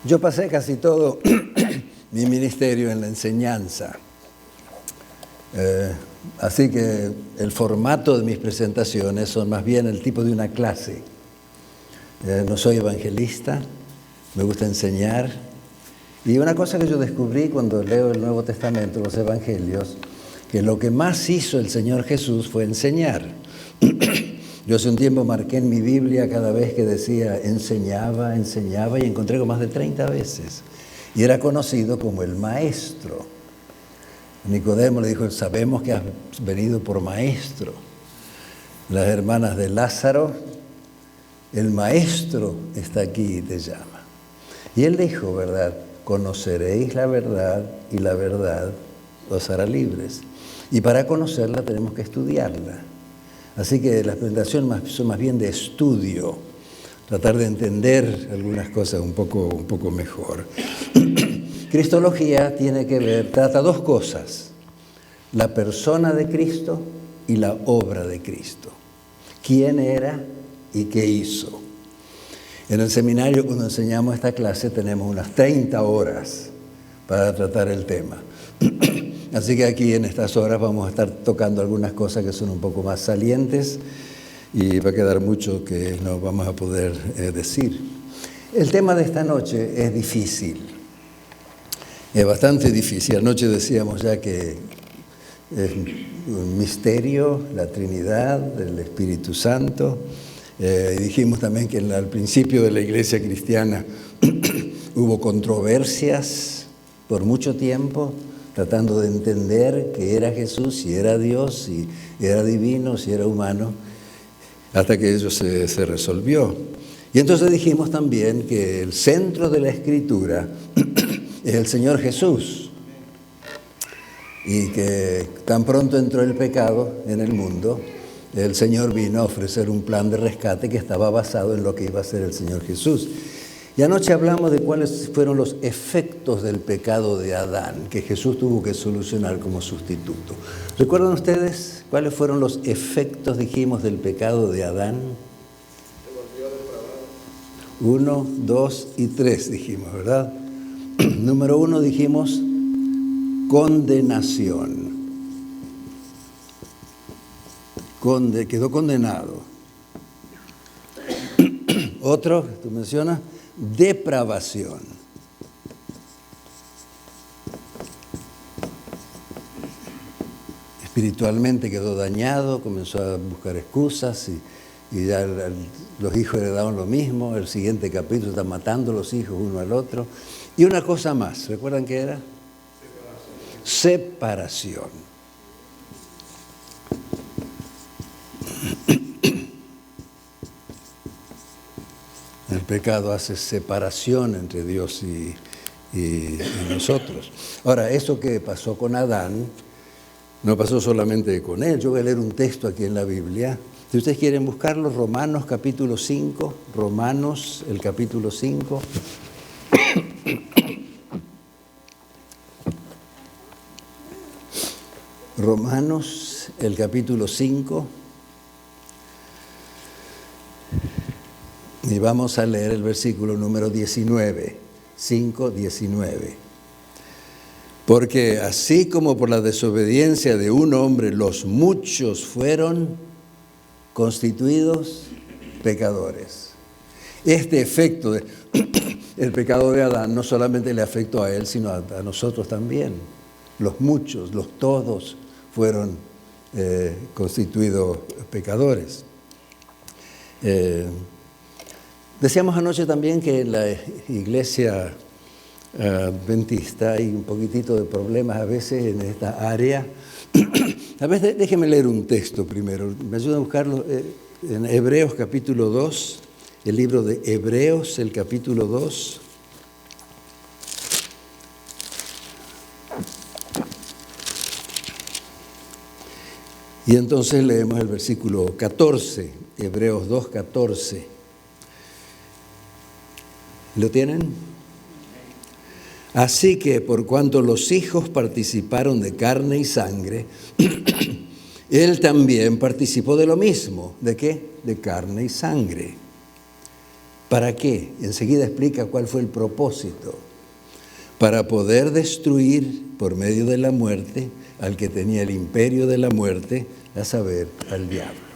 Yo pasé casi todo mi ministerio en la enseñanza. Así que el formato de mis presentaciones son más bien el tipo de una clase. No soy evangelista, me gusta enseñar. Y una cosa que yo descubrí cuando leo el Nuevo Testamento, los Evangelios, que lo que más hizo el Señor Jesús fue enseñar. Yo hace un tiempo marqué en mi Biblia cada vez que decía enseñaba, y encontré como más de 30 veces. Y era conocido como el maestro. Nicodemo le dijo, sabemos que has venido por maestro. Las hermanas de Lázaro, el maestro está aquí y te llama. Y él dijo, ¿verdad? Conoceréis la verdad y la verdad os hará libres. Y para conocerla tenemos que estudiarla. Así que las presentaciones son más bien de estudio, tratar de entender algunas cosas un poco mejor. Cristología trata dos cosas, la persona de Cristo y la obra de Cristo. ¿Quién era y qué hizo? En el seminario, cuando enseñamos esta clase, tenemos unas 30 horas para tratar el tema. Así que aquí en estas horas vamos a estar tocando algunas cosas que son un poco más salientes y va a quedar mucho que no vamos a poder decir. El tema de esta noche es difícil, es bastante difícil. Anoche decíamos ya que es un misterio, la Trinidad, el Espíritu Santo. Y dijimos también que al principio de la iglesia cristiana hubo controversias por mucho tiempo, tratando de entender que era Jesús, si era Dios, si era divino, si era humano, hasta que eso se resolvió. Y entonces dijimos también que el centro de la Escritura es el Señor Jesús, y que tan pronto entró el pecado en el mundo, el Señor vino a ofrecer un plan de rescate que estaba basado en lo que iba a ser el Señor Jesús. Y anoche hablamos de cuáles fueron los efectos del pecado de Adán, que Jesús tuvo que solucionar como sustituto. ¿Recuerdan ustedes cuáles fueron los efectos, dijimos, del pecado de Adán? 1, 2 y 3 dijimos, ¿verdad? Número 1 dijimos condenación. Quedó condenado. Otro, tú mencionas, depravación. Espiritualmente quedó dañado, comenzó a buscar excusas y ya los hijos le daban lo mismo. El siguiente capítulo está matando a los hijos uno al otro. Y una cosa más, ¿recuerdan qué era? Separación. El pecado hace separación entre Dios y nosotros. Ahora, eso que pasó con Adán, no pasó solamente con él. Yo voy a leer un texto aquí en la Biblia. Si ustedes quieren buscarlo, Romanos capítulo 5, Romanos el capítulo 5. Romanos el capítulo 5. Y vamos a leer el versículo número 19, 5, 19. Porque así como por la desobediencia de un hombre los muchos fueron constituidos pecadores. Este efecto del pecado de Adán no solamente le afectó a él, sino a nosotros también. Los muchos, los todos fueron constituidos pecadores. Decíamos anoche también que en la iglesia adventista hay un poquitito de problemas a veces en esta área. A veces déjenme leer un texto primero. Me ayudan a buscarlo en Hebreos capítulo 2, el libro de Hebreos, el capítulo 2. Y entonces leemos el versículo 14, Hebreos 2, 14. ¿Lo tienen? Así que por cuanto los hijos participaron de carne y sangre, él también participó de lo mismo. ¿De qué? De carne y sangre. ¿Para qué? Enseguida explica cuál fue el propósito. Para poder destruir por medio de la muerte al que tenía el imperio de la muerte, a saber, al diablo.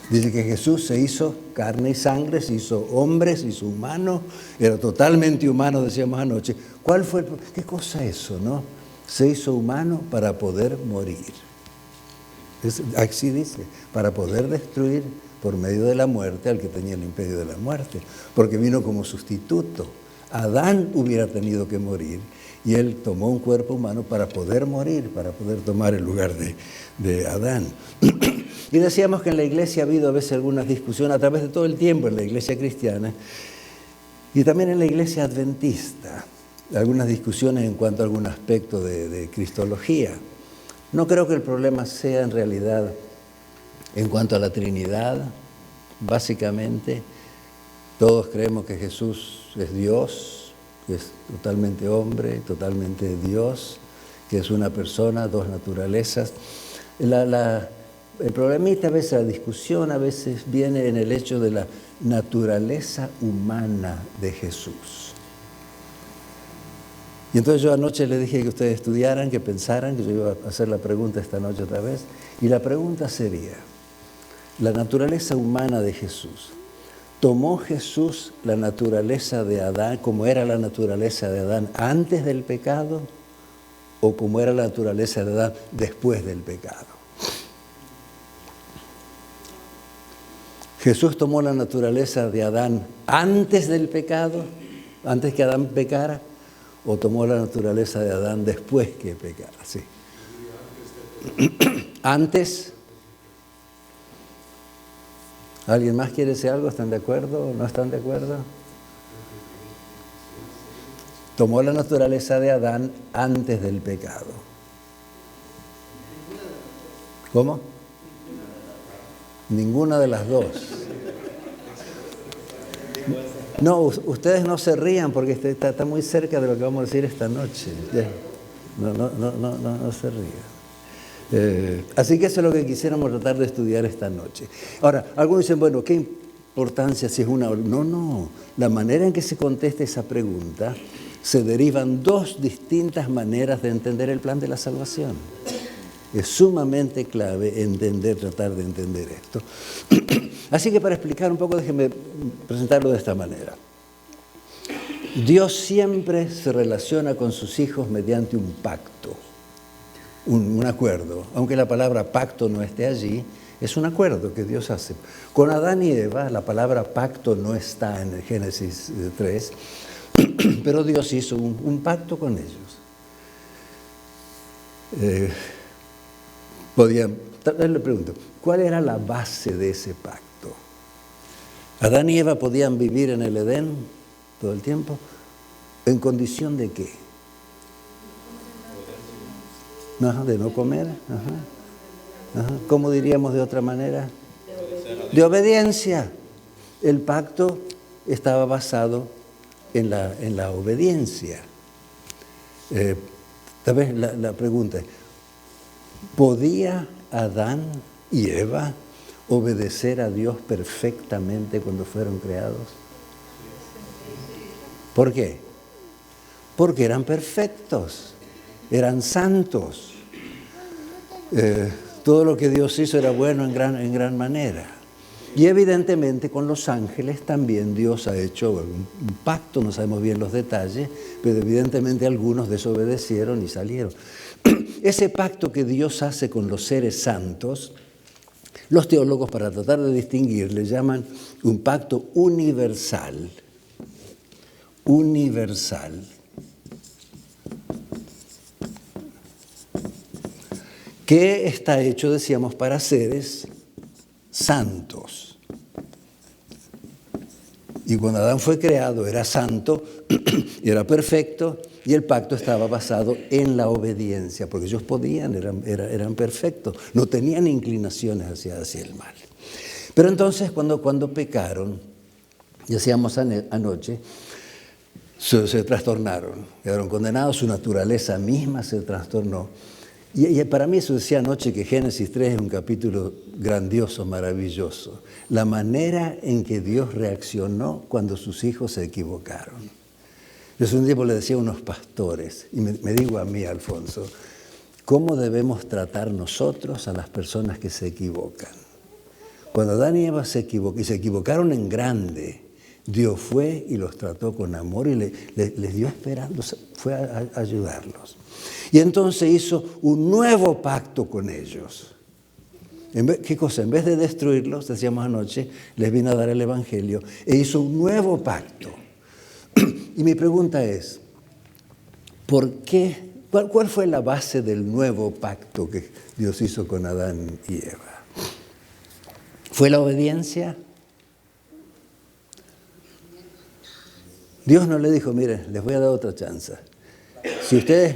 Dice que Jesús se hizo carne y sangre, se hizo hombre, se hizo humano, era totalmente humano, decíamos anoche. ¿Qué cosa es eso, no? Se hizo humano para poder morir. Así dice, para poder destruir por medio de la muerte al que tenía el imperio de la muerte, porque vino como sustituto. Adán hubiera tenido que morir y él tomó un cuerpo humano para poder morir, para poder tomar el lugar de Adán. Y decíamos que en la iglesia ha habido a veces algunas discusiones a través de todo el tiempo en la iglesia cristiana y también en la iglesia adventista, algunas discusiones en cuanto a algún aspecto de cristología. No creo que el problema sea en realidad en cuanto a la Trinidad. Básicamente, todos creemos que Jesús es Dios, que es totalmente hombre, totalmente Dios, que es una persona, dos naturalezas. El problemita a veces, la discusión a veces viene en el hecho de la naturaleza humana de Jesús. Y entonces yo anoche les dije que ustedes estudiaran, que pensaran, que yo iba a hacer la pregunta esta noche otra vez. Y la pregunta sería, la naturaleza humana de Jesús, ¿tomó Jesús la naturaleza de Adán, como era la naturaleza de Adán antes del pecado, o como era la naturaleza de Adán después del pecado? ¿Jesús tomó la naturaleza de Adán antes del pecado, antes que Adán pecara, o tomó la naturaleza de Adán después que pecara? Sí. Antes. ¿Alguien más quiere decir algo? ¿Están de acuerdo o no están de acuerdo? Tomó la naturaleza de Adán antes del pecado. ¿Cómo? Ninguna de las dos. No, ustedes no se rían porque está muy cerca de lo que vamos a decir esta noche. No se rían. Así que eso es lo que quisiéramos tratar de estudiar esta noche. Ahora, algunos dicen, bueno, ¿qué importancia si es una o no? No, la manera en que se contesta esa pregunta se derivan dos distintas maneras de entender el plan de la salvación. Es sumamente clave tratar de entender esto. Así que para explicar un poco, déjenme presentarlo de esta manera. Dios siempre se relaciona con sus hijos mediante un pacto, un acuerdo. Aunque la palabra pacto no esté allí, es un acuerdo que Dios hace. Con Adán y Eva, la palabra pacto no está en el Génesis 3, pero Dios hizo un pacto con ellos. Le pregunto, ¿cuál era la base de ese pacto? ¿Adán y Eva podían vivir en el Edén todo el tiempo? ¿En condición de qué? De no comer. ¿Cómo diríamos de otra manera? De obediencia. El pacto estaba basado en la obediencia. Tal vez la pregunta es, ¿podía Adán y Eva obedecer a Dios perfectamente cuando fueron creados? ¿Por qué? Porque eran perfectos, eran santos. Todo lo que Dios hizo era bueno en gran manera. Y evidentemente con los ángeles también Dios ha hecho un pacto, no sabemos bien los detalles, pero evidentemente algunos desobedecieron y salieron. Ese pacto que Dios hace con los seres santos, los teólogos, para tratar de distinguir, le llaman un pacto universal. Universal. Que está hecho, decíamos, para seres santos. Y cuando Adán fue creado era santo, era perfecto, y el pacto estaba basado en la obediencia, porque ellos podían, eran perfectos, no tenían inclinaciones hacia el mal. Pero entonces cuando pecaron, decíamos anoche, se trastornaron, quedaron condenados, su naturaleza misma se trastornó. Y para mí eso decía anoche que Génesis 3 es un capítulo grandioso, maravilloso. La manera en que Dios reaccionó cuando sus hijos se equivocaron. Yo hace un tiempo le decía a unos pastores, y me digo a mí, Alfonso, ¿cómo debemos tratar nosotros a las personas que se equivocan? Cuando Adán y Eva se equivocaron en grande, Dios fue y los trató con amor y les dio esperanza, fue a ayudarlos. Y entonces hizo un nuevo pacto con ellos. ¿Qué cosa? En vez de destruirlos, decíamos anoche, les vino a dar el Evangelio e hizo un nuevo pacto. Y mi pregunta es, ¿por qué? ¿Cuál fue la base del nuevo pacto que Dios hizo con Adán y Eva? ¿Fue la obediencia? Dios no le dijo, miren, les voy a dar otra chance. Si ustedes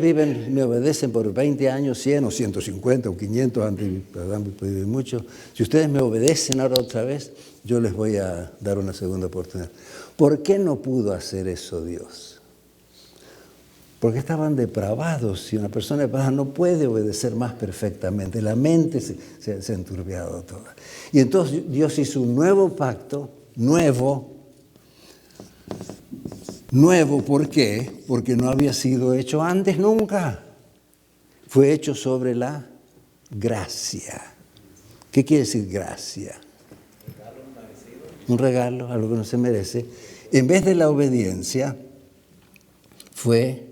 me obedecen por 20 años, 100 o 150 o 500, antes Adán puede vivir mucho, si ustedes me obedecen ahora otra vez, yo les voy a dar una segunda oportunidad. ¿Por qué no pudo hacer eso Dios? Porque estaban depravados y una persona depravada no puede obedecer más perfectamente. La mente se ha enturbiado toda. Y entonces Dios hizo un nuevo pacto, nuevo, ¿por qué? Porque no había sido hecho antes nunca. Fue hecho sobre la gracia. ¿Qué quiere decir gracia? Un regalo, algo que no se merece. En vez de la obediencia, fue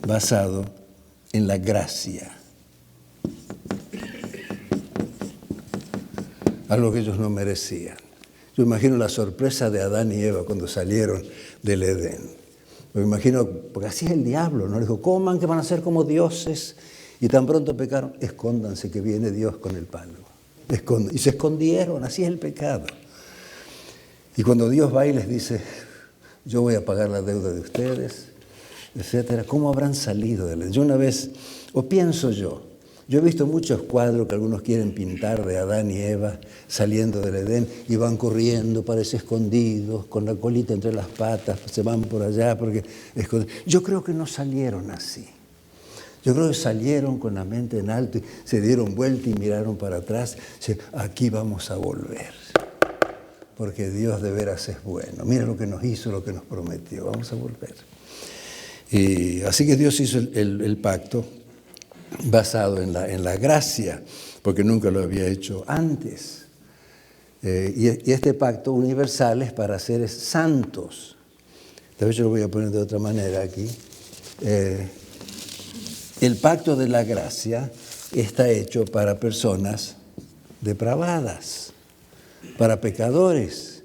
basado en la gracia. Algo que ellos no merecían. Yo imagino la sorpresa de Adán y Eva cuando salieron del Edén. Me imagino, porque así es el diablo, ¿no? Le dijo, coman que van a ser como dioses. Y tan pronto pecaron, escóndanse que viene Dios con el palo. Y se escondieron, así es el pecado. Y cuando Dios va y les dice, yo voy a pagar la deuda de ustedes, etcétera, ¿cómo habrán salido del Edén? Yo una vez, o pienso yo he visto muchos cuadros que algunos quieren pintar de Adán y Eva saliendo del Edén y van corriendo, parece escondidos, con la colita entre las patas, se van por allá porque yo creo que no salieron así. Yo creo que salieron con la mente en alto y se dieron vuelta y miraron para atrás. Aquí vamos a volver, porque Dios de veras es bueno. Mira lo que nos hizo, lo que nos prometió. Vamos a volver. Y así que Dios hizo el pacto basado en la gracia, porque nunca lo había hecho antes. Y este pacto universal es para seres santos. Tal vez yo lo voy a poner de otra manera aquí. El pacto de la gracia está hecho para personas depravadas, para pecadores,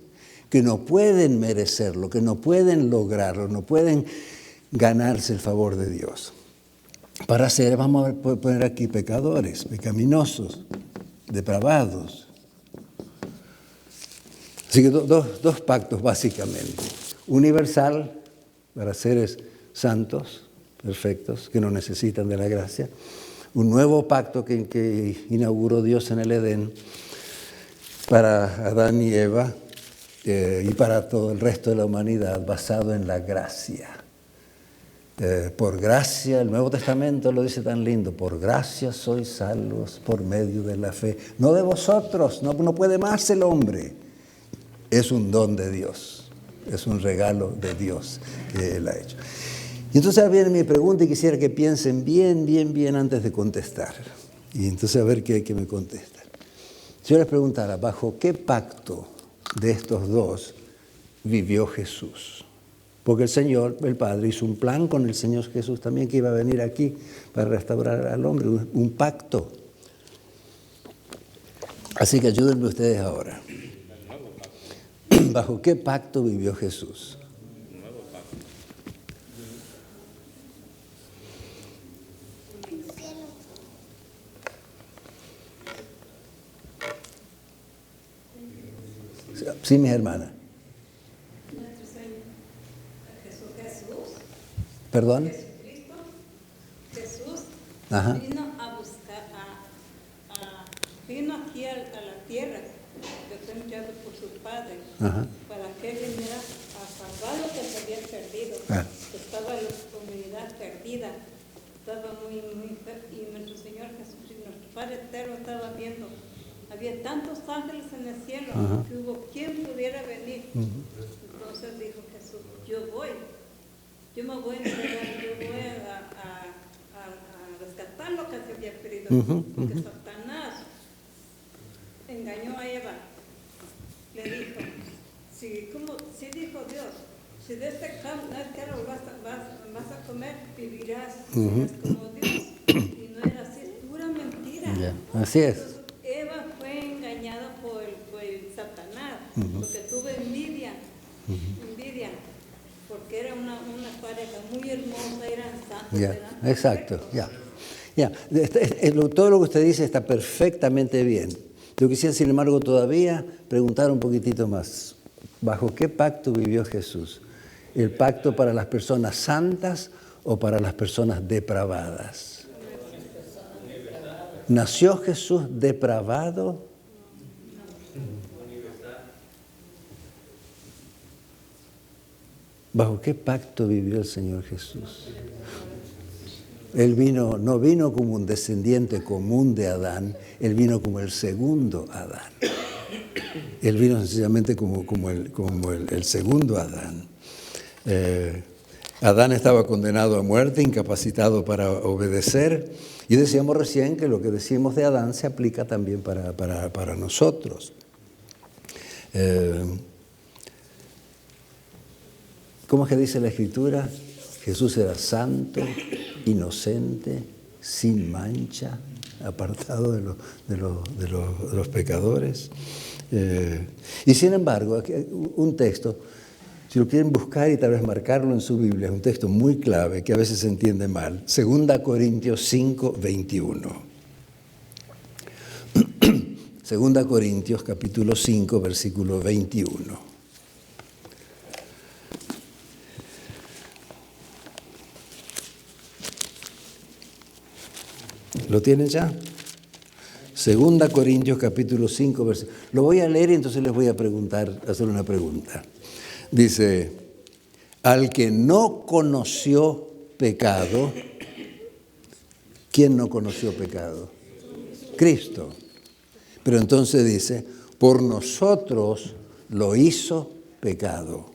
que no pueden merecerlo, que no pueden lograrlo, no pueden ganarse el favor de Dios. Para ser, vamos a poner aquí pecadores, pecaminosos, depravados. Así que dos pactos básicamente. Universal, para seres santos, perfectos, que no necesitan de la gracia. Un nuevo pacto que inauguró Dios en el Edén para Adán y Eva y para todo el resto de la humanidad, basado en la gracia. Por gracia, el Nuevo Testamento lo dice tan lindo, por gracia sois salvos por medio de la fe. No de vosotros, no puede más el hombre. Es un don de Dios, es un regalo de Dios que Él ha hecho. Y entonces ahora viene mi pregunta y quisiera que piensen bien antes de contestar. Y entonces a ver qué me contestan. Si yo les preguntara, ¿bajo qué pacto de estos dos vivió Jesús? Porque el Señor, el Padre, hizo un plan con el Señor Jesús también, que iba a venir aquí para restaurar al hombre, un pacto. Así que ayúdenme ustedes ahora. ¿Bajo qué pacto vivió Jesús? Sí, mis hermanas. ¿Perdón? Jesucristo, Jesús, Ajá. vino a buscar, vino aquí a la tierra, que fue enviado por su Padre, Ajá. para que Él viniera a salvar lo que se había perdido, Ah. que estaba la comunidad perdida. estaba muy feo, y nuestro Señor Jesús y nuestro Padre Eterno estaba viendo. Había tantos ángeles en el cielo que hubo quien pudiera venir. Entonces dijo Jesús, yo me voy a entregar, yo voy a rescatar lo que se había perdido. Porque Satanás engañó a Eva. Le dijo, si dijo Dios, si de este árbol vas a comer, vivirás, serás como Dios. Y no era así, es pura mentira. Yeah. Así es. Entonces, Eva fue engañada por el Satanás, porque tuvo envidia, porque era una pareja muy hermosa, eran santos. Yeah. Eran Exacto, perfectos. ya. Todo lo que usted dice está perfectamente bien. Yo quisiera, sin embargo, todavía preguntar un poquitito más. ¿Bajo qué pacto vivió Jesús? ¿El pacto para las personas santas o para las personas depravadas? ¿Nació Jesús depravado? ¿Bajo qué pacto vivió el Señor Jesús? Él no vino como un descendiente común de Adán, Él vino como el segundo Adán. Él vino sencillamente como el segundo Adán. Adán estaba condenado a muerte, incapacitado para obedecer, y decíamos recién que lo que decimos de Adán se aplica también para nosotros. ¿Cómo es que dice la Escritura? Jesús era santo, inocente, sin mancha, apartado de los pecadores. Y sin embargo, aquí hay un texto, si lo quieren buscar y tal vez marcarlo en su Biblia, es un texto muy clave que a veces se entiende mal. 2 Corintios 5, 21. 2 Corintios capítulo 5, versículo 21. ¿Lo tienen ya? 2 Corintios capítulo 5, versículo. Lo voy a leer y entonces les voy a hacer una pregunta. Dice, al que no conoció pecado, ¿quién no conoció pecado? Cristo. Pero entonces dice, por nosotros lo hizo pecado,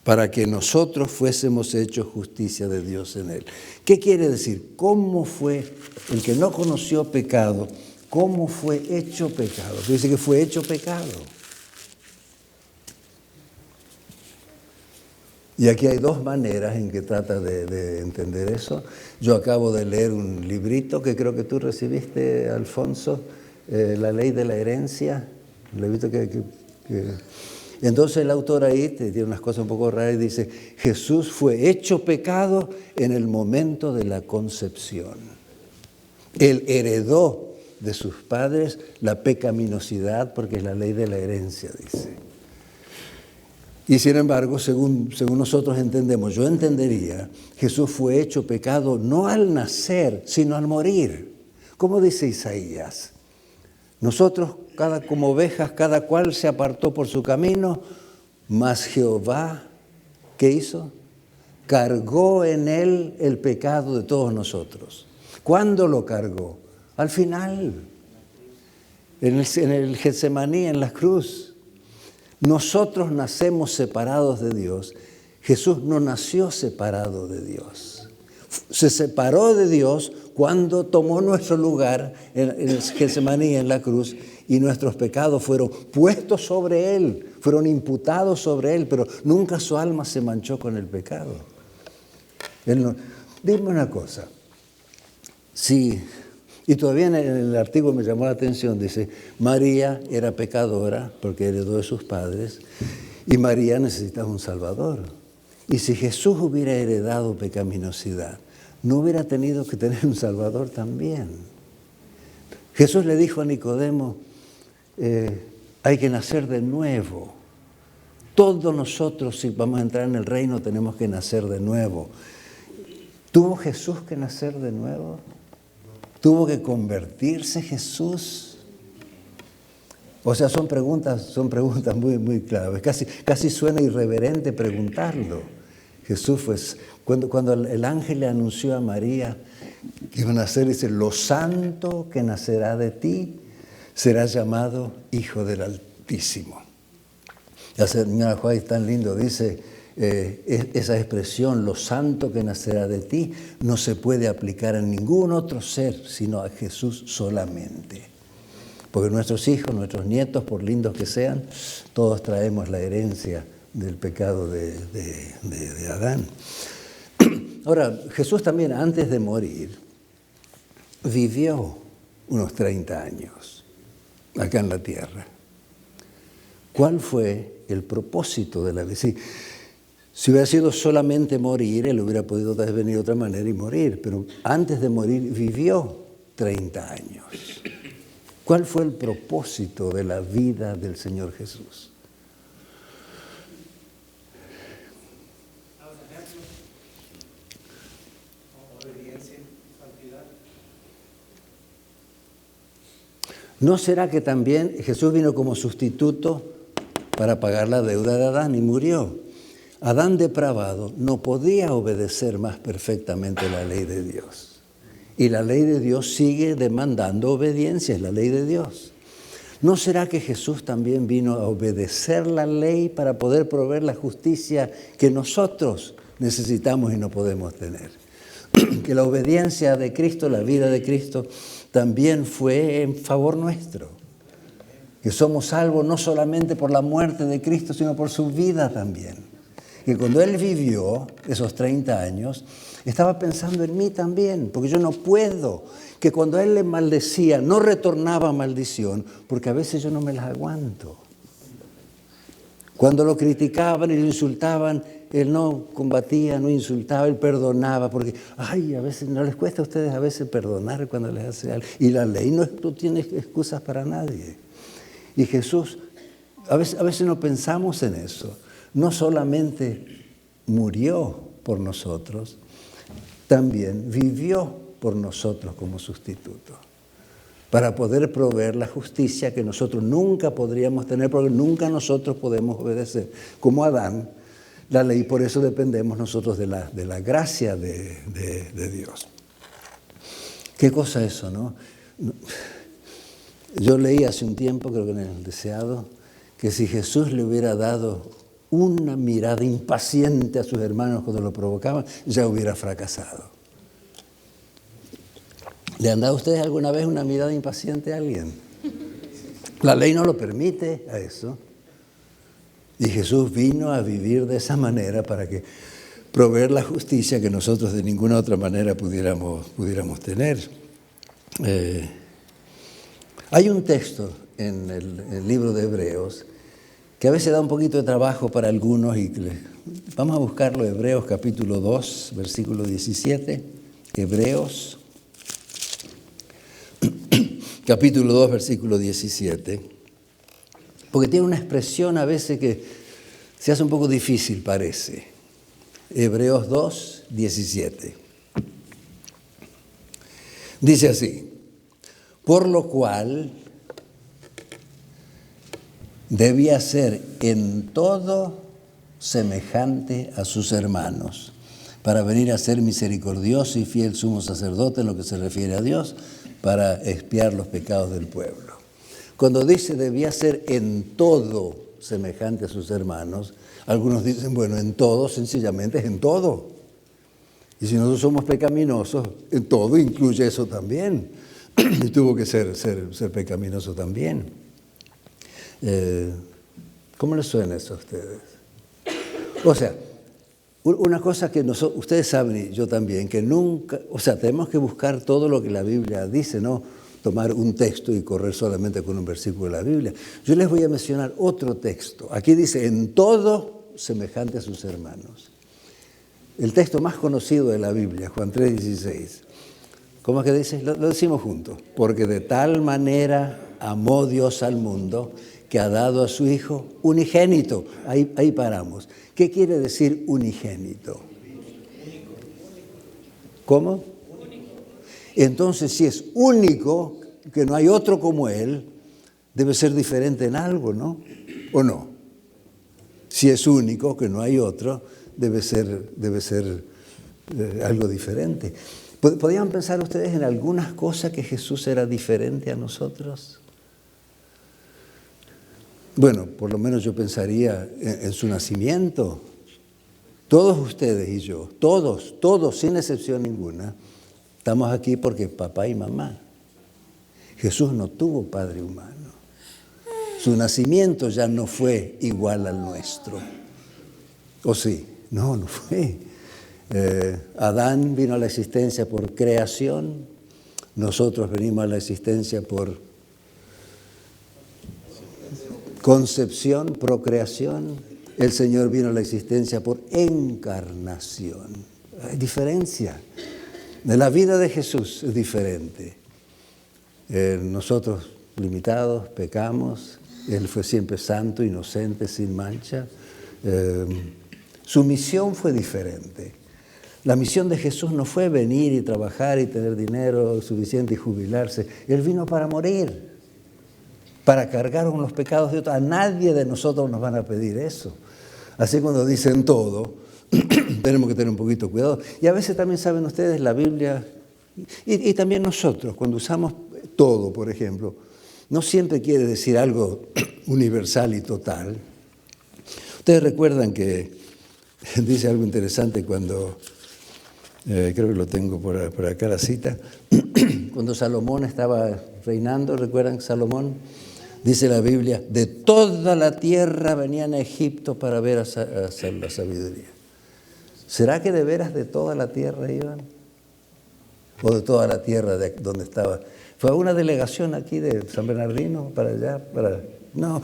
para que nosotros fuésemos hechos justicia de Dios en él. ¿Qué quiere decir? ¿Cómo fue el que no conoció pecado? ¿Cómo fue hecho pecado? Dice que fue hecho pecado. Y aquí hay dos maneras en que trata de entender eso. Yo acabo de leer un librito que creo que tú recibiste, Alfonso, La ley de la herencia. Un librito Entonces el autor ahí tiene unas cosas un poco raras y dice, Jesús fue hecho pecado en el momento de la concepción. Él heredó de sus padres la pecaminosidad porque es la ley de la herencia, dice. Y sin embargo, según nosotros entendemos, yo entendería, Jesús fue hecho pecado no al nacer, sino al morir. ¿Cómo dice Isaías? Nosotros, como ovejas, cada cual se apartó por su camino, mas Jehová, ¿qué hizo? Cargó en él el pecado de todos nosotros. ¿Cuándo lo cargó? Al final, en el Getsemaní, en la cruz. Nosotros nacemos separados de Dios. Jesús no nació separado de Dios. Se separó de Dios cuando tomó nuestro lugar en el Getsemaní, en la cruz, y nuestros pecados fueron puestos sobre Él, fueron imputados sobre Él, pero nunca su alma se manchó con el pecado. Dime una cosa. Y todavía en el artículo me llamó la atención, dice, María era pecadora porque heredó de sus padres y María necesitaba un Salvador. Y si Jesús hubiera heredado pecaminosidad, no hubiera tenido que tener un Salvador también. Jesús le dijo a Nicodemo, hay que nacer de nuevo. Todos nosotros, si vamos a entrar en el reino, tenemos que nacer de nuevo. ¿Tuvo Jesús que nacer de nuevo? ¿Tuvo que convertirse Jesús? O sea, son preguntas muy, muy claves. Casi suena irreverente preguntarlo. Jesús Cuando el ángel le anunció a María que iba a nacer, dice, lo santo que nacerá de ti será llamado Hijo del Altísimo. La señora White tan lindo dice, esa expresión, lo santo que nacerá de ti, no se puede aplicar a ningún otro ser, sino a Jesús solamente. Porque nuestros hijos, nuestros nietos, por lindos que sean, todos traemos la herencia del pecado de Adán. Ahora, Jesús también, antes de morir, vivió unos 30 años acá en la tierra. ¿Cuál fue el propósito de la vida? Si hubiera sido solamente morir, él hubiera podido venir de otra manera y morir, pero antes de morir vivió 30 años. ¿Cuál fue el propósito de la vida del Señor Jesús? ¿No será que también Jesús vino como sustituto para pagar la deuda de Adán y murió? Adán depravado no podía obedecer más perfectamente la ley de Dios. Y la ley de Dios sigue demandando obediencia, es la ley de Dios. ¿No será que Jesús también vino a obedecer la ley para poder proveer la justicia que nosotros necesitamos y no podemos tener? Que la obediencia de Cristo, la vida de Cristo, también fue en favor nuestro. Que somos salvos no solamente por la muerte de Cristo, sino por su vida también. Que cuando Él vivió esos 30 años, estaba pensando en mí también, porque yo no puedo. Que cuando Él le maldecía, no retornaba maldición, porque a veces yo no me las aguanto. Cuando lo criticaban y lo insultaban, Él no combatía, no insultaba, Él perdonaba, porque, a veces no les cuesta a ustedes a veces perdonar cuando les hace algo. Y la ley no tiene excusas para nadie. Y Jesús, a veces no pensamos en eso. No solamente murió por nosotros, también vivió por nosotros como sustituto, para poder proveer la justicia que nosotros nunca podríamos tener, porque nunca nosotros podemos obedecer. Como Adán, la ley, por eso dependemos nosotros de la gracia de Dios. ¿Qué cosa eso, no? Yo leí hace un tiempo, creo que en el Deseado, que si Jesús le hubiera dado una mirada impaciente a sus hermanos cuando lo provocaban, ya hubiera fracasado. ¿Le han dado ustedes alguna vez una mirada impaciente a alguien? La ley no lo permite a eso. Y Jesús vino a vivir de esa manera para que proveer la justicia que nosotros de ninguna otra manera pudiéramos tener. Hay un texto en el libro de Hebreos que a veces da un poquito de trabajo para algunos. Vamos a buscarlo, Hebreos capítulo 2, versículo 17. Hebreos capítulo 2, versículo 17. Porque tiene una expresión a veces que se hace un poco difícil, parece. Hebreos 2, 17. Dice así: por lo cual debía ser en todo semejante a sus hermanos, para venir a ser misericordioso y fiel sumo sacerdote en lo que se refiere a Dios, para expiar los pecados del pueblo. Cuando dice debía ser en todo semejante a sus hermanos, algunos dicen, bueno, en todo sencillamente es en todo. Y si nosotros somos pecaminosos, en todo incluye eso también. Y tuvo que ser pecaminoso también. ¿Cómo les suena eso a ustedes? O sea, una cosa que ustedes saben y yo también, que nunca, tenemos que buscar todo lo que la Biblia dice, no tomar un texto y correr solamente con un versículo de la Biblia. Yo les voy a mencionar otro texto. Aquí dice, en todo semejante a sus hermanos. El texto más conocido de la Biblia, Juan 3:16. ¿Cómo es que dice? Lo decimos juntos. Porque de tal manera amó Dios al mundo que ha dado a su Hijo unigénito. Ahí paramos. ¿Qué quiere decir unigénito? ¿Cómo? Entonces, si es único, que no hay otro como Él, debe ser diferente en algo, ¿no? ¿O no? Si es único, que no hay otro, debe ser algo diferente. ¿Podrían pensar ustedes en algunas cosas que Jesús era diferente a nosotros? Bueno, por lo menos yo pensaría en su nacimiento. Todos ustedes y yo, todos, sin excepción ninguna, estamos aquí porque papá y mamá. Jesús no tuvo padre humano. Su nacimiento ya no fue igual al nuestro. ¿O sí? No fue. Adán vino a la existencia por creación. Nosotros venimos a la existencia por concepción, procreación. El Señor vino a la existencia por encarnación. Hay diferencia. La vida de Jesús es diferente. Nosotros limitados, pecamos. Él fue siempre santo, inocente, sin mancha. Su misión fue diferente. La misión de Jesús no fue venir y trabajar y tener dinero suficiente y jubilarse. Él vino para morir, para cargar con los pecados de otros. A nadie de nosotros nos van a pedir eso. Así cuando dicen todo, tenemos que tener un poquito de cuidado. Y a veces también saben ustedes, la Biblia, y también nosotros, cuando usamos todo, por ejemplo, no siempre quiere decir algo universal y total. Ustedes recuerdan que dice algo interesante cuando, creo que lo tengo por acá la cita, cuando Salomón estaba reinando, ¿recuerdan Salomón? Dice la Biblia, de toda la tierra venían a Egipto para ver a la sabiduría. ¿Será que de veras de toda la tierra iban? ¿O de toda la tierra de donde estaba? ¿Fue una delegación aquí de San Bernardino para allá? No,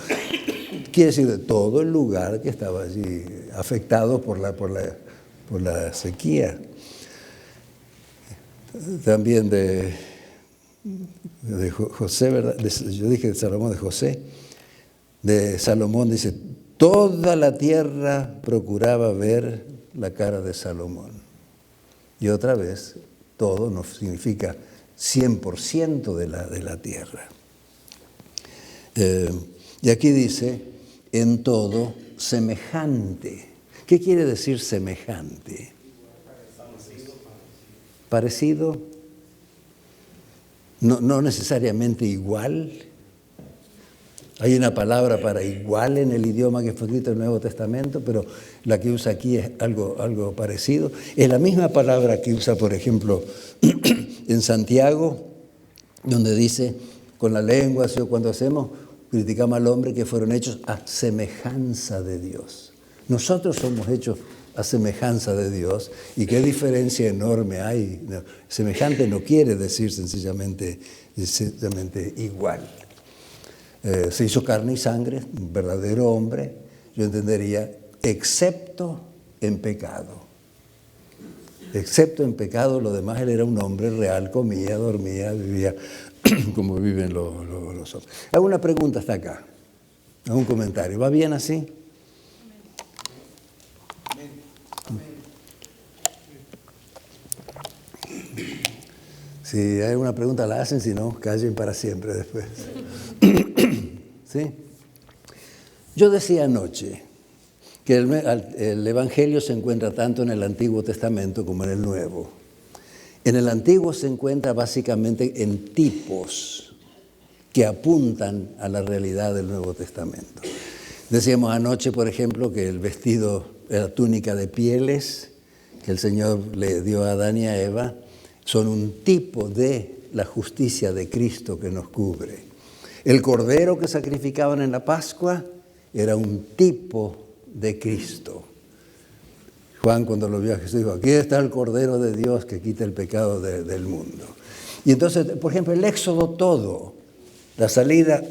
quiere decir de todo el lugar que estaba allí afectado por la sequía. También de José, ¿verdad? Yo dije de Salomón, de José. De Salomón dice, toda la tierra procuraba ver la cara de Salomón. Y otra vez, todo no significa 100% de la tierra. Y aquí dice, en todo, semejante. ¿Qué quiere decir semejante? Parecido. No necesariamente igual. Hay una palabra para igual en el idioma que fue escrito en el Nuevo Testamento, pero la que usa aquí es algo parecido. Es la misma palabra que usa, por ejemplo, en Santiago, donde dice, con la lengua, o cuando hacemos, criticamos al hombre que fueron hechos a semejanza de Dios. Nosotros somos hechos a semejanza de Dios, y qué diferencia enorme hay. Semejante no quiere decir sencillamente igual. Se hizo carne y sangre, un verdadero hombre, yo entendería, excepto en pecado. Excepto en pecado, lo demás él era un hombre real, comía, dormía, vivía como viven los hombres. Hago una pregunta hasta acá, hago un comentario. ¿Va bien así? Si hay alguna pregunta la hacen, si no, callen para siempre después. ¿Sí? Yo decía anoche que el Evangelio se encuentra tanto en el Antiguo Testamento como en el Nuevo. En el Antiguo se encuentra básicamente en tipos que apuntan a la realidad del Nuevo Testamento. Decíamos anoche, por ejemplo, que el vestido, la túnica de pieles que el Señor le dio a Adán y a Eva, son un tipo de la justicia de Cristo que nos cubre. El cordero que sacrificaban en la Pascua era un tipo de Cristo. Juan, cuando lo vio a Jesús, dijo, aquí está el Cordero de Dios que quita el pecado del mundo. Y entonces, por ejemplo, el Éxodo todo, la salida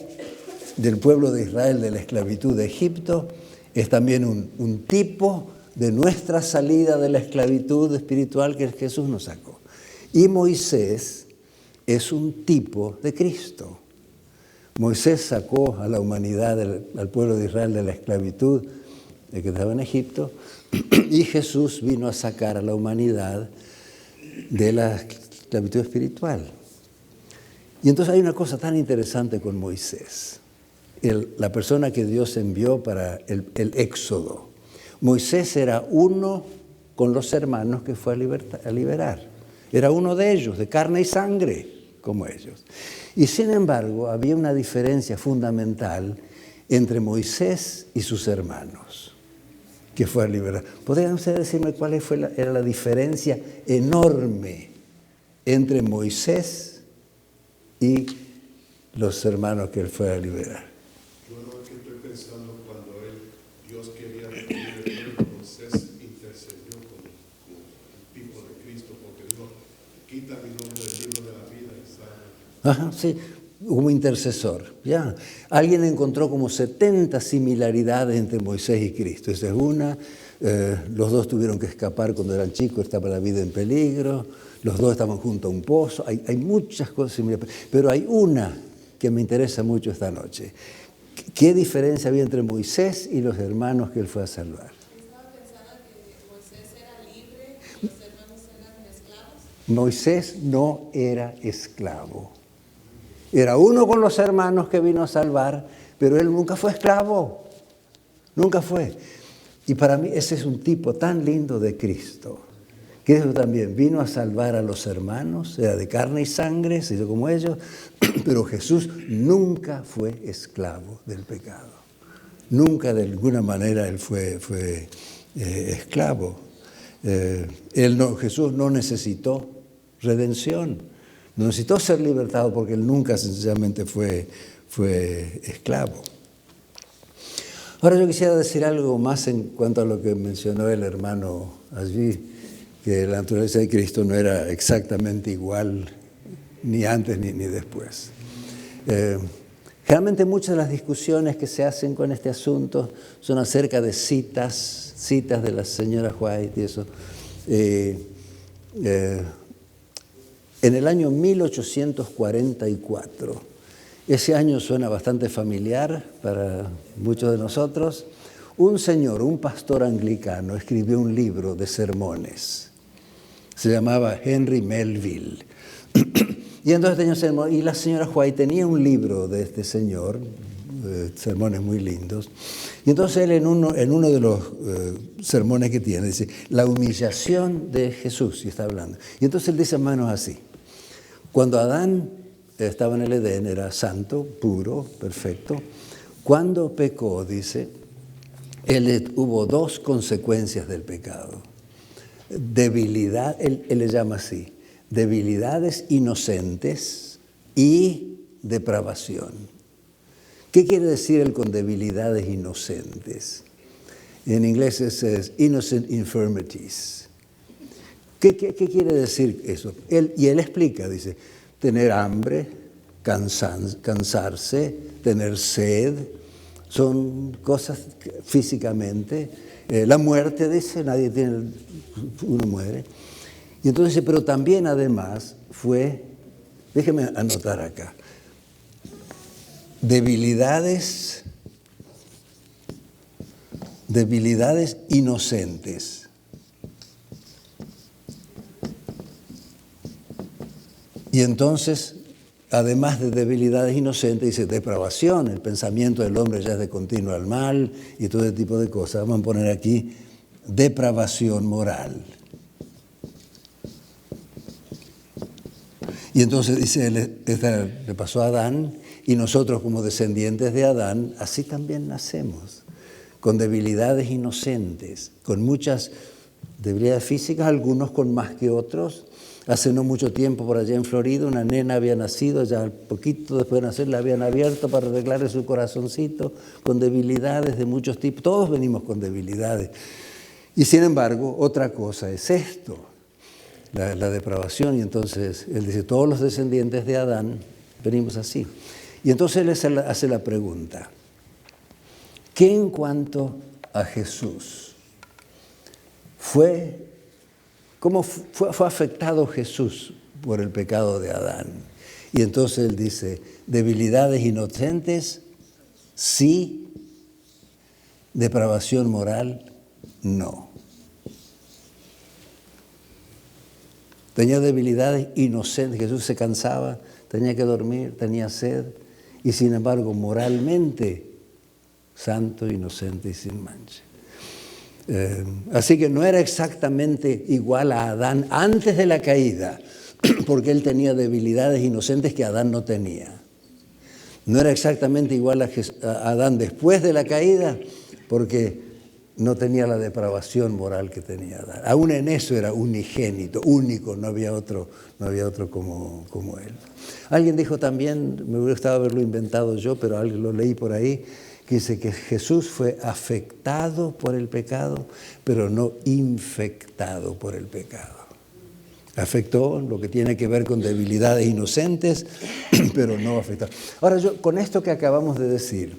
del pueblo de Israel de la esclavitud de Egipto, es también un tipo de nuestra salida de la esclavitud espiritual que Jesús nos sacó. Y Moisés es un tipo de Cristo. Moisés sacó a la humanidad, al pueblo de Israel de la esclavitud que estaba en Egipto, y Jesús vino a sacar a la humanidad de la esclavitud espiritual. Y entonces hay una cosa tan interesante con Moisés, la persona que Dios envió para el éxodo. Moisés era uno con los hermanos que fue a liberar. Era uno de ellos, de carne y sangre, como ellos. Y sin embargo, había una diferencia fundamental entre Moisés y sus hermanos que fue a liberar. ¿Podrían ustedes decirme cuál era la diferencia enorme entre Moisés y los hermanos que él fue a liberar? Bueno, aquí estoy pensando cuando Dios quería redimir el pueblo, Moisés intercedió con el tipo de Cristo, porque dijo, quita mi nombre del libro de la vida y sana. Ajá, sí, como intercesor. Ya. Alguien encontró como 70 similaridades entre Moisés y Cristo. Esa es una. Los dos tuvieron que escapar cuando eran chicos, estaba la vida en peligro. Los dos estaban junto a un pozo. Hay muchas cosas similares, pero hay una que me interesa mucho esta noche. ¿Qué diferencia había entre Moisés y los hermanos que él fue a salvar? Estaba pensando que Moisés era libre y los hermanos eran esclavos. Moisés no era esclavo. Era uno con los hermanos que vino a salvar, pero él nunca fue esclavo. Nunca fue. Y para mí ese es un tipo tan lindo de Cristo. Cristo también vino a salvar a los hermanos, era de carne y sangre, se hizo como ellos, pero Jesús nunca fue esclavo del pecado. Nunca de alguna manera él fue esclavo. Jesús no necesitó redención. No necesitó ser libertado porque él nunca sencillamente fue esclavo. Ahora yo quisiera decir algo más en cuanto a lo que mencionó el hermano allí, que la naturaleza de Cristo no era exactamente igual ni antes ni después. Generalmente muchas de las discusiones que se hacen con este asunto son acerca de citas de la señora White y eso. En el año 1844, ese año suena bastante familiar para muchos de nosotros, un señor, un pastor anglicano, escribió un libro de sermones. Se llamaba Henry Melville. Y entonces tenía sermones, y la señora White tenía un libro de este señor, sermones muy lindos. Y entonces él en uno de los sermones que tiene, dice, la humillación de Jesús, y está hablando. Y entonces él dice más o menos así. Cuando Adán estaba en el Edén, era santo, puro, perfecto. Cuando pecó, dice, hubo dos consecuencias del pecado. Debilidad, él le llama así, debilidades inocentes y depravación. ¿Qué quiere decir él con debilidades inocentes? En inglés es innocent infirmities. ¿Qué quiere decir eso? Él explica, dice, tener hambre, cansarse, tener sed, son cosas físicamente. La muerte, dice, uno muere. Y entonces dice, pero también además déjeme anotar acá, debilidades inocentes. Y entonces, además de debilidades inocentes, dice depravación, el pensamiento del hombre ya es de continuo al mal y todo ese tipo de cosas. Vamos a poner aquí depravación moral. Y entonces dice, le pasó a Adán, y nosotros como descendientes de Adán, así también nacemos, con debilidades inocentes, con muchas debilidades físicas, algunos con más que otros. Hace no mucho tiempo por allá en Florida una nena había nacido, ya poquito después de nacer la habían abierto para arreglarle su corazoncito, con debilidades de muchos tipos. Todos venimos con debilidades. Y sin embargo, otra cosa es esto, la depravación. Y entonces él dice, todos los descendientes de Adán venimos así. Y entonces él hace la pregunta, ¿qué en cuanto a Jesús ¿cómo fue afectado Jesús por el pecado de Adán? Y entonces él dice, debilidades inocentes, sí, depravación moral, no. Tenía debilidades inocentes, Jesús se cansaba, tenía que dormir, tenía sed, y sin embargo moralmente santo, inocente y sin mancha. Así que no era exactamente igual a Adán antes de la caída, porque él tenía debilidades inocentes que Adán no tenía. No era exactamente igual a Adán después de la caída, porque no tenía la depravación moral que tenía Adán. Aún en eso era unigénito, único, no había otro como él. Alguien dijo también, me hubiera gustado haberlo inventado yo, pero alguien lo leí por ahí, que dice que Jesús fue afectado por el pecado, pero no infectado por el pecado. Afectó lo que tiene que ver con debilidades inocentes, pero no afectado. Ahora, yo con esto que acabamos de decir,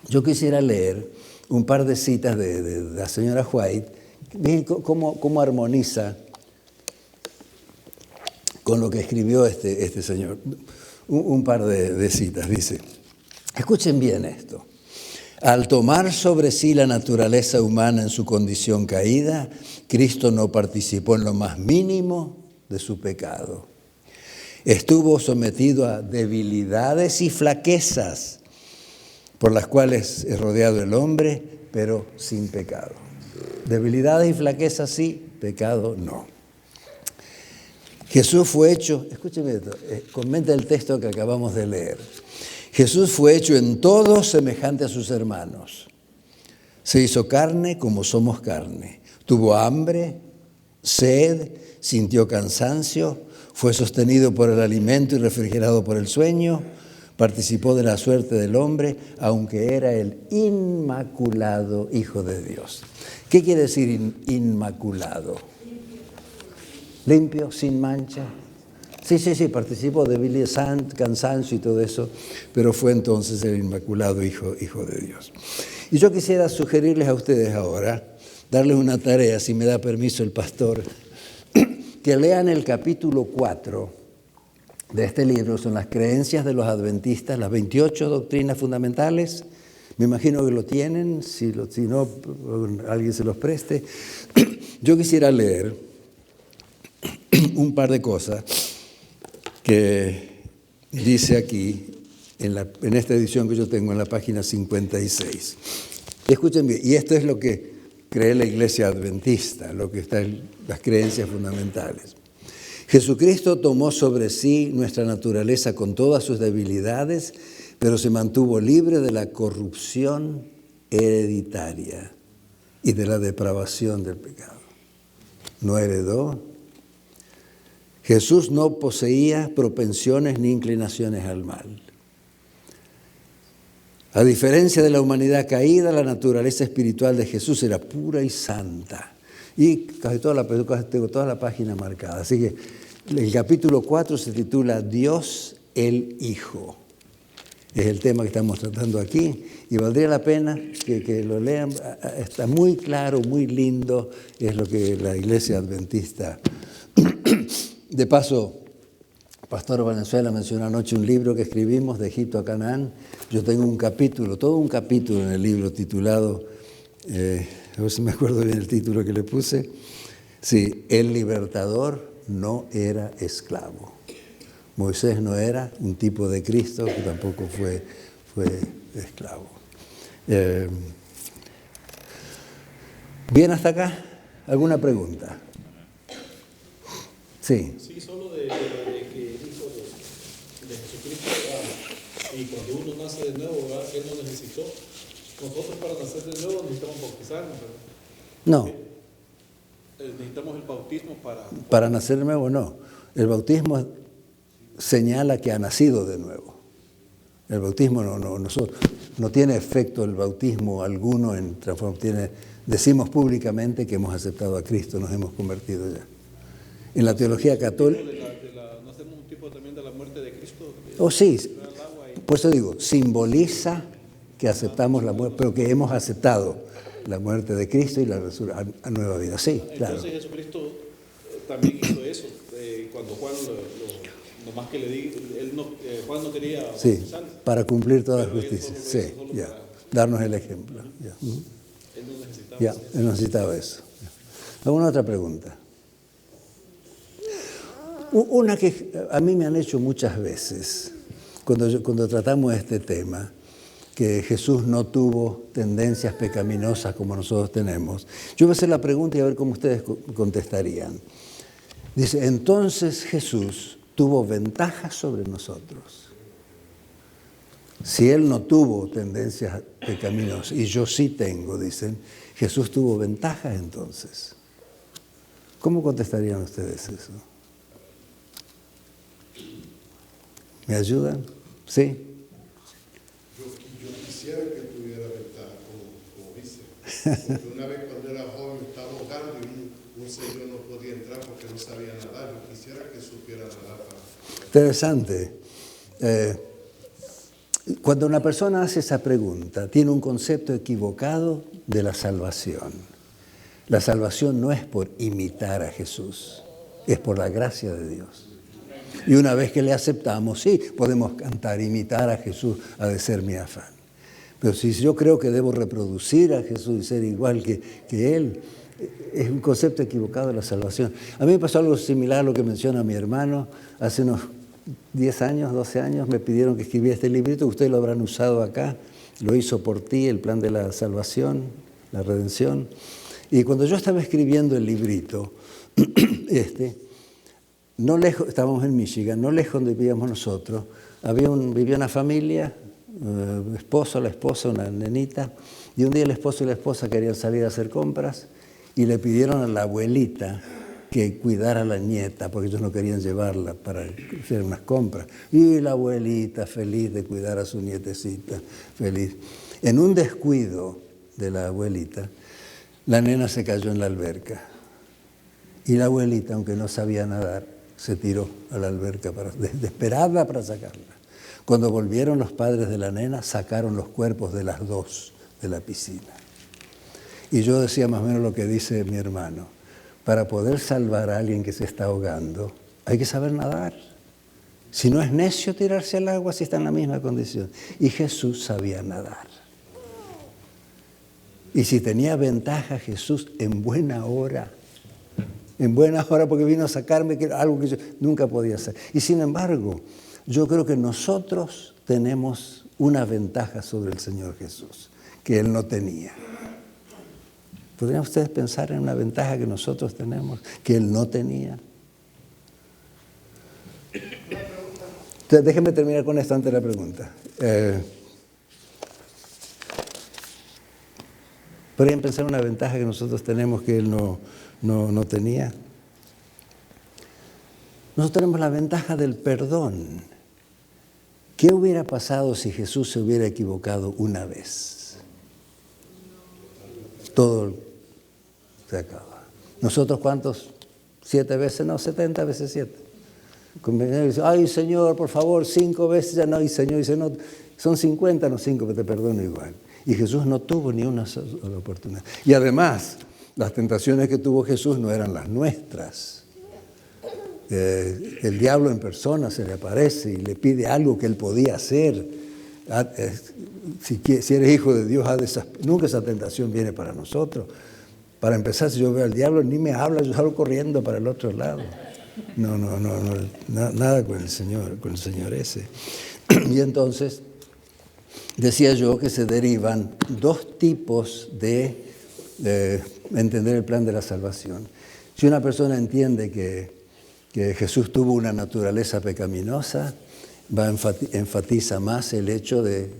yo quisiera leer un par de citas de la señora White, miren cómo armoniza con lo que escribió este señor. Un par de citas, dice, escuchen bien esto. Al tomar sobre sí la naturaleza humana en su condición caída, Cristo no participó en lo más mínimo de su pecado. Estuvo sometido a debilidades y flaquezas por las cuales es rodeado el hombre, pero sin pecado. Debilidades y flaquezas sí, pecado no. Jesús fue hecho, escúcheme esto, comenta el texto que acabamos de leer. Jesús fue hecho en todo semejante a sus hermanos. Se hizo carne como somos carne. Tuvo hambre, sed, sintió cansancio, fue sostenido por el alimento y refrigerado por el sueño, participó de la suerte del hombre, aunque era el inmaculado Hijo de Dios. ¿Qué quiere decir inmaculado? Limpio, sin mancha. Sí, participó de debilidad, cansancio y todo eso, pero fue entonces el inmaculado Hijo de Dios. Y yo quisiera sugerirles a ustedes ahora, darles una tarea, si me da permiso el pastor, que lean el capítulo 4 de este libro, son las creencias de los adventistas, las 28 doctrinas fundamentales. Me imagino que lo tienen, si no, alguien se los preste. Yo quisiera leer un par de cosas que dice aquí, en esta edición que yo tengo en la página 56. Escuchen bien, y esto es lo que cree la Iglesia Adventista, lo que está en las creencias fundamentales. Jesucristo tomó sobre sí nuestra naturaleza con todas sus debilidades, pero se mantuvo libre de la corrupción hereditaria y de la depravación del pecado. No heredó. Jesús no poseía propensiones ni inclinaciones al mal. A diferencia de la humanidad caída, la naturaleza espiritual de Jesús era pura y santa. Y tengo toda la página marcada. Así que el capítulo 4 se titula Dios el Hijo. Es el tema que estamos tratando aquí y valdría la pena que lo lean. Está muy claro, muy lindo, es lo que la Iglesia Adventista. De paso, Pastor Valenzuela mencionó anoche un libro que escribimos de Egipto a Canaán. Yo tengo un capítulo, todo un capítulo en el libro titulado, a ver si me acuerdo bien el título que le puse. Sí, El libertador no era esclavo. Moisés no era un tipo de Cristo que tampoco fue esclavo. ¿Bien hasta acá? ¿Alguna pregunta? Sí. Sí, solo de que dijo de Jesucristo, y cuando uno nace de nuevo, ¿verdad? Él no necesitó. Nosotros para nacer de nuevo necesitamos bautizarnos, ¿verdad? No. Necesitamos el bautismo Para nacer de nuevo, no. El bautismo señala que ha nacido de nuevo. El bautismo no tiene efecto el bautismo alguno en transformación. Decimos públicamente que hemos aceptado a Cristo, nos hemos convertido ya. En la teología católica... ¿No hacemos un tipo también de la muerte de Cristo? Sí, por eso digo, simboliza que aceptamos la muerte, pero que hemos aceptado la muerte de Cristo y la resurrección a nueva vida. Sí, claro. Entonces Jesucristo también hizo eso. Cuando Juan, nomás que le diga, Juan no quería bautizar. Para cumplir toda la justicia. Sí, ya. Darnos el ejemplo. Ya. Él no necesitaba eso. Él necesitaba eso. ¿Alguna otra pregunta? Una que a mí me han hecho muchas veces, cuando tratamos este tema, que Jesús no tuvo tendencias pecaminosas como nosotros tenemos. Yo voy a hacer la pregunta y a ver cómo ustedes contestarían. Dice, entonces Jesús tuvo ventaja sobre nosotros. Si Él no tuvo tendencias pecaminosas, y yo sí tengo, dicen, Jesús tuvo ventaja entonces. ¿Cómo contestarían ustedes eso? ¿Me ayudan? ¿Sí? Yo quisiera que tuviera ventaja, como dice. Porque una vez cuando era joven estaba ahogando y un señor no podía entrar porque no sabía nadar. Yo quisiera que supiera nadar. Interesante. Cuando una persona hace esa pregunta, tiene un concepto equivocado de la salvación. La salvación no es por imitar a Jesús, es por la gracia de Dios. Y una vez que le aceptamos, sí, podemos cantar, imitar a Jesús ha de ser mi afán. Pero si yo creo que debo reproducir a Jesús y ser igual que Él, es un concepto equivocado de la salvación. A mí me pasó algo similar a lo que menciona mi hermano. Hace unos 10 años, 12 años, me pidieron que escribiera este librito, ustedes lo habrán usado acá. Lo hizo por ti, el plan de la salvación, la redención. Y cuando yo estaba escribiendo el librito, no lejos, estábamos en Michigan, no lejos donde vivíamos nosotros, vivía una familia, esposo, la esposa, una nenita, y un día el esposo y la esposa querían salir a hacer compras y le pidieron a la abuelita que cuidara a la nieta, porque ellos no querían llevarla para hacer unas compras. Y la abuelita feliz de cuidar a su nietecita, feliz. En un descuido de la abuelita, la nena se cayó en la alberca. Y la abuelita, aunque no sabía nadar, se tiró a la alberca desesperada para sacarla. Cuando volvieron los padres de la nena, sacaron los cuerpos de las dos de la piscina. Y yo decía más o menos lo que dice mi hermano. Para poder salvar a alguien que se está ahogando, hay que saber nadar. Si no es necio tirarse al agua, si está en la misma condición. Y Jesús sabía nadar. Y si tenía ventaja Jesús, en buena hora porque vino a sacarme, que era algo que yo nunca podía hacer. Y sin embargo, yo creo que nosotros tenemos una ventaja sobre el Señor Jesús, que Él no tenía. ¿Podrían ustedes pensar en una ventaja que nosotros tenemos, que Él no tenía? Entonces, déjenme terminar con esto antes de la pregunta. ¿Podrían pensar en una ventaja que nosotros tenemos que Él no tenía? Nosotros tenemos la ventaja del perdón. ¿Qué hubiera pasado si Jesús se hubiera equivocado una vez? Todo se acaba. ¿Nosotros cuántos? 7 veces, no, 70 veces 7. Ay, Señor, por favor, 5 veces, ya no, y Señor dice, no, son 50, no 5, pero te perdono igual. Y Jesús no tuvo ni una sola oportunidad. Y además, las tentaciones que tuvo Jesús no eran las nuestras. El diablo en persona se le aparece y le pide algo que él podía hacer. Si eres hijo de Dios, nunca esa tentación viene para nosotros. Para empezar, si yo veo al diablo, ni me habla, yo salgo corriendo para el otro lado. No, nada con el Señor ese. Y entonces, decía yo que se derivan 2 tipos de entender el plan de la salvación. Si una persona entiende que Jesús tuvo una naturaleza pecaminosa, enfatiza más el hecho de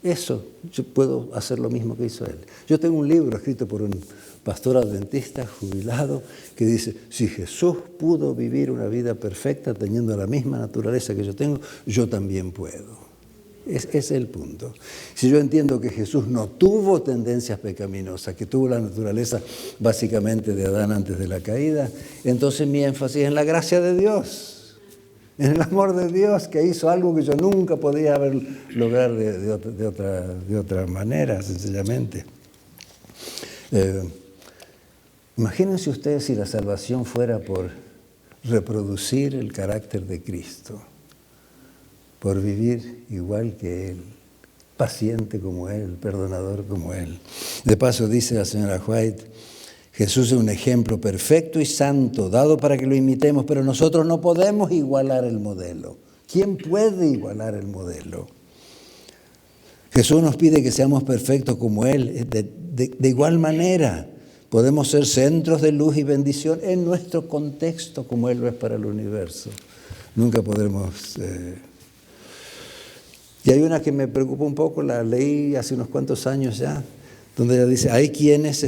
eso, yo puedo hacer lo mismo que hizo Él. Yo tengo un libro escrito por un pastor adventista jubilado que dice, si Jesús pudo vivir una vida perfecta teniendo la misma naturaleza que yo tengo, yo también puedo. Ese es el punto. Si yo entiendo que Jesús no tuvo tendencias pecaminosas, que tuvo la naturaleza básicamente de Adán antes de la caída, entonces mi énfasis es en la gracia de Dios, en el amor de Dios que hizo algo que yo nunca podía haber logrado de otra manera, sencillamente. Imagínense ustedes si la salvación fuera por reproducir el carácter de Cristo, por vivir igual que Él, paciente como Él, perdonador como Él. De paso, dice la señora White, Jesús es un ejemplo perfecto y santo, dado para que lo imitemos, pero nosotros no podemos igualar el modelo. ¿Quién puede igualar el modelo? Jesús nos pide que seamos perfectos como Él. De igual manera, podemos ser centros de luz y bendición en nuestro contexto, como Él lo es para el universo. Nunca podremos... Y hay una que me preocupa un poco, la leí hace unos cuantos años ya, donde ella dice, hay quienes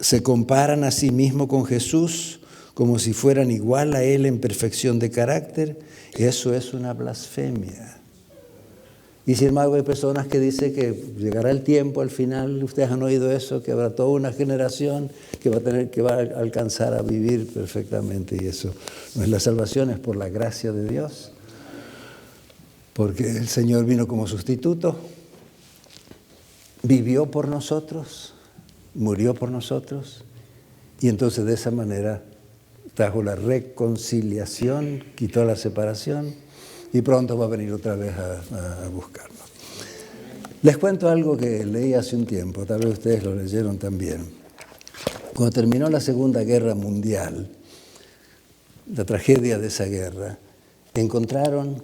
se comparan a sí mismos con Jesús como si fueran igual a Él en perfección de carácter. Eso es una blasfemia. Y sin embargo hay personas que dicen que llegará el tiempo, al final, ustedes han oído eso, que habrá toda una generación que va a alcanzar a vivir perfectamente, y eso no es la salvación, es por la gracia de Dios, porque el Señor vino como sustituto, vivió por nosotros, murió por nosotros, y entonces de esa manera trajo la reconciliación, quitó la separación, y pronto va a venir otra vez a buscarlo. Les cuento algo que leí hace un tiempo, tal vez ustedes lo leyeron también. Cuando terminó la Segunda Guerra Mundial, la tragedia de esa guerra, encontraron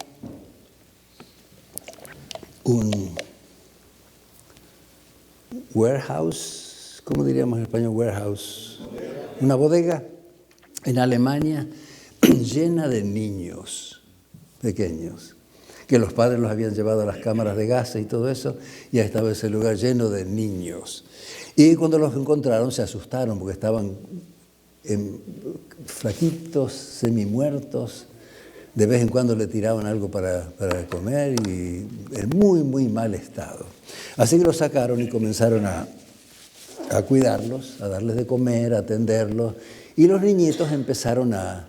un warehouse, ¿cómo diríamos en español warehouse? Una bodega en Alemania llena de niños pequeños, que los padres los habían llevado a las cámaras de gas y todo eso, y ya estaba ese lugar lleno de niños. Y cuando los encontraron se asustaron porque estaban flaquitos, semimuertos, de vez en cuando le tiraban algo para comer y en muy, muy mal estado. Así que los sacaron y comenzaron a cuidarlos, a darles de comer, a atenderlos, y los niñitos empezaron a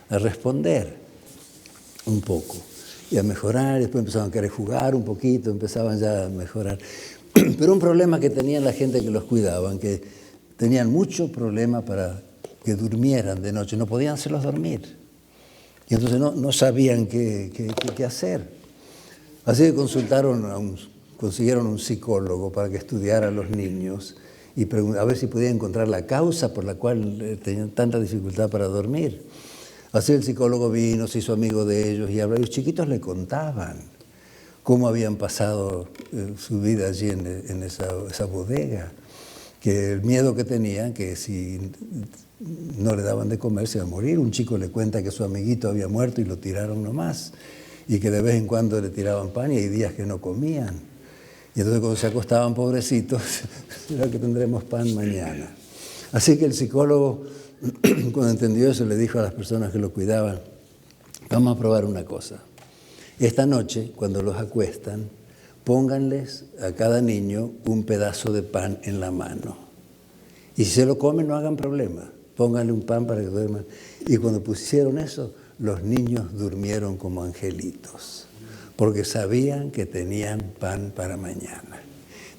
responder un poco y a mejorar, después empezaban a querer jugar un poquito, empezaban ya a mejorar. Pero un problema que tenían la gente que los cuidaban, que tenían mucho problema para que durmieran de noche, no podían hacerlos dormir. Y entonces no sabían qué hacer. Así que consiguieron un psicólogo para que estudiara a los niños y a ver si podía encontrar la causa por la cual tenían tanta dificultad para dormir. Así el psicólogo vino, se hizo amigo de ellos y los chiquitos le contaban cómo habían pasado su vida allí en esa bodega, que el miedo que tenían, que si no le daban de comer se iba a morir. Un chico le cuenta que su amiguito había muerto y lo tiraron nomás, y que de vez en cuando le tiraban pan y hay días que no comían. Y entonces cuando se acostaban, pobrecitos, será que tendremos pan mañana. Así que el psicólogo, cuando entendió eso, le dijo a las personas que lo cuidaban, vamos a probar una cosa. Esta noche, cuando los acuestan, pónganles a cada niño un pedazo de pan en la mano. Y si se lo comen, no hagan problema. Pónganle un pan para que duerman. Y cuando pusieron eso, los niños durmieron como angelitos, porque sabían que tenían pan para mañana,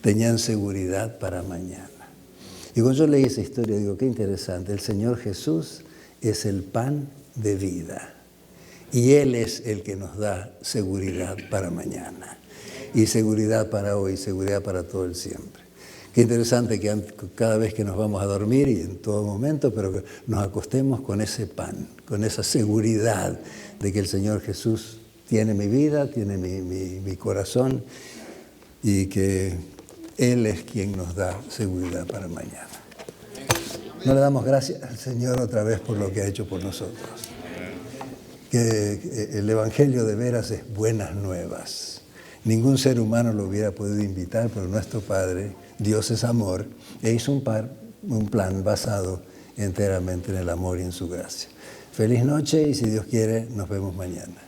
tenían seguridad para mañana. Y cuando yo leí esa historia, digo, qué interesante, el Señor Jesús es el pan de vida. Y Él es el que nos da seguridad para mañana. Y seguridad para hoy, seguridad para todo el siempre. Qué interesante que cada vez que nos vamos a dormir y en todo momento, pero que nos acostemos con ese pan, con esa seguridad de que el Señor Jesús tiene mi vida, tiene mi corazón, y que Él es quien nos da seguridad para mañana. No le damos gracias al Señor otra vez por lo que ha hecho por nosotros. Que el Evangelio de veras es buenas nuevas. Ningún ser humano lo hubiera podido invitar, pero nuestro Padre, Dios es amor, e hizo un plan basado enteramente en el amor y en su gracia. Feliz noche y si Dios quiere, nos vemos mañana.